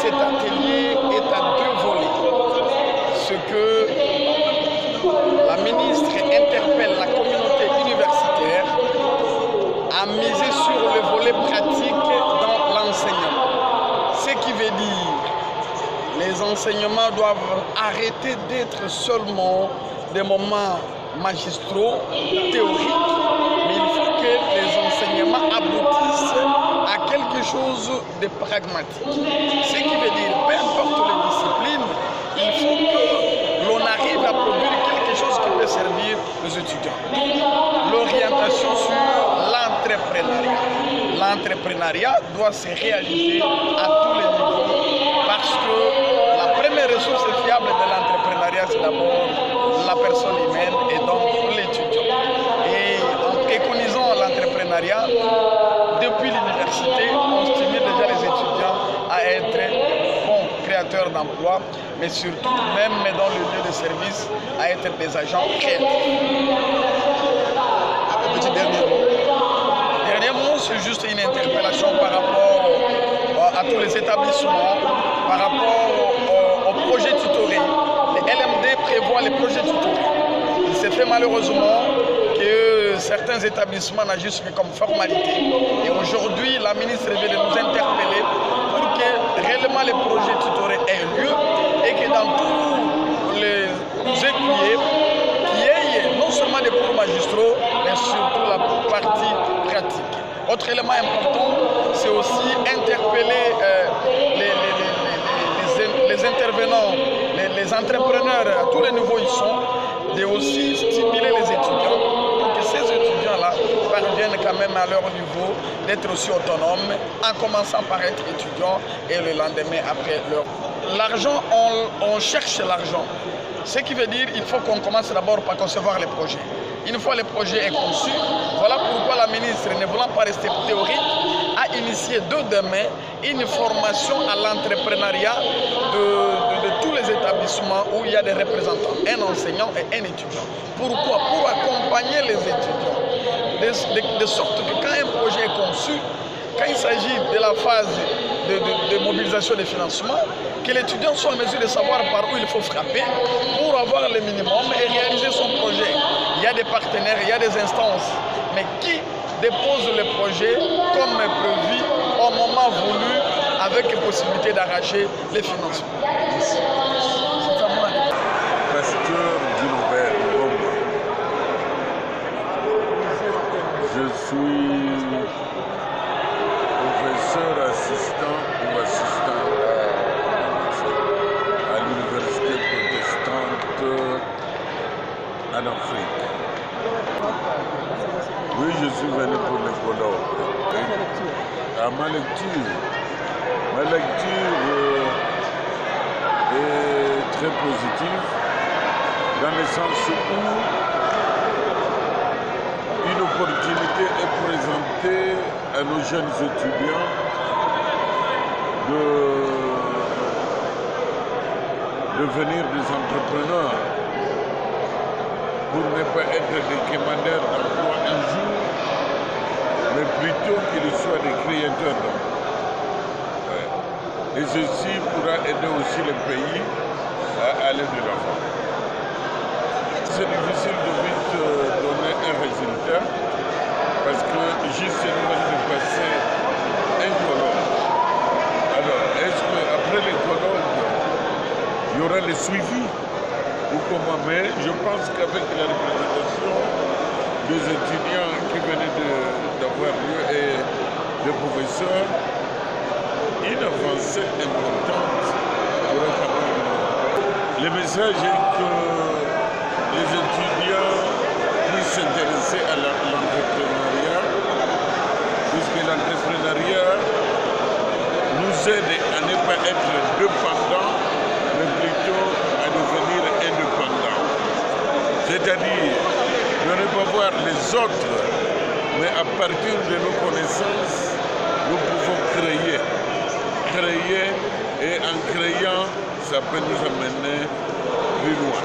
cet atelier est à deux volets. Ce que la ministre interpelle la communauté universitaire à miser sur le volet pratique dans l'enseignement. Ce qui veut dire les enseignements doivent arrêter d'être seulement des moments magistraux, théoriques, mais il faut que les enseignements aboutissent à quelque chose de pragmatique. Ce qui veut dire, peu importe les disciplines, il faut que l'on arrive à produire quelque chose qui peut servir aux étudiants. L'orientation sur l'entrepreneuriat. L'entrepreneuriat doit se réaliser à tous les niveaux parce que la première ressource fiable de l'entrepreneuriat, c'est d'abord la personne humaine et donc l'étudiant. Et en préconisant l'entrepreneuriat, depuis l'université, on stimule déjà les étudiants à être bons créateurs d'emplois, mais surtout, même dans le lieu de service, à être des agents créatifs. Un petit dernier mot. Dernier mot, c'est juste une interpellation par rapport à tous les établissements, par rapport au projet tutoré. Les LMD prévoient les projets tutorés. Il s'est fait malheureusement que certains établissements n'agissent que comme formalité. Et aujourd'hui, la ministre vient de nous interpeller pour que réellement les projets tutorés aient lieu et que dans tous les écuyers, qu'il y ait non seulement des cours magistraux, mais surtout la partie pratique. Autre élément important, c'est aussi interpeller les intervenants, les entrepreneurs à tous les niveaux ils sont, de aussi stimuler les étudiants pour que ces étudiants-là parviennent quand même à leur niveau d'être aussi autonomes en commençant par être étudiants et le lendemain après leur... L'argent, on cherche l'argent. Ce qui veut dire qu'il faut qu'on commence d'abord par concevoir les projets. Une fois le projet est conçu, voilà pourquoi la ministre, ne voulant pas rester théorique, a initié dès demain une formation à l'entrepreneuriat de tous les établissements où il y a des représentants, un enseignant et un étudiant. Pourquoi? Pour accompagner les étudiants, de sorte que quand un projet est conçu, quand il s'agit de la phase de mobilisation des financements, que l'étudiant soit en mesure de savoir par où il faut frapper pour avoir le minimum et réaliser son projet. Il y a des partenaires, il y a des instances, mais qui dépose le projet comme prévu au moment voulu avec possibilité d'arracher les financements. Pasteur Gilbert Ngoma. Je suis professeur assistant ou assistant à l'université protestante en Afrique. Oui, je suis venu pour le colloque. À ma lecture est très positive dans le sens où une opportunité est présentée à nos jeunes étudiants de devenir des entrepreneurs pour ne pas être des commandeurs d'emploi un jour, mais plutôt qu'ils soient des créateurs d'emploi. Et ceci pourra aider aussi le pays à aller de l'avant. C'est difficile de vite donner un résultat parce que juste nous venons de passer un colloque. Alors, est-ce qu'après les colloques, il y aura le suivi ou comment? Mais je pense qu'avec la représentation des étudiants qui venaient d'avoir lieu et des professeurs, une avancée importante pourrait quand même. Le message est que les étudiants puissent s'intéresser à l'entrepreneuriat, puisque l'entrepreneuriat nous aide à ne pas être dépendants, mais plutôt à devenir indépendants. C'est-à-dire de ne pas voir les autres, mais à partir de nos connaissances, nous pouvons créer. Et en créant, ça peut nous amener plus loin.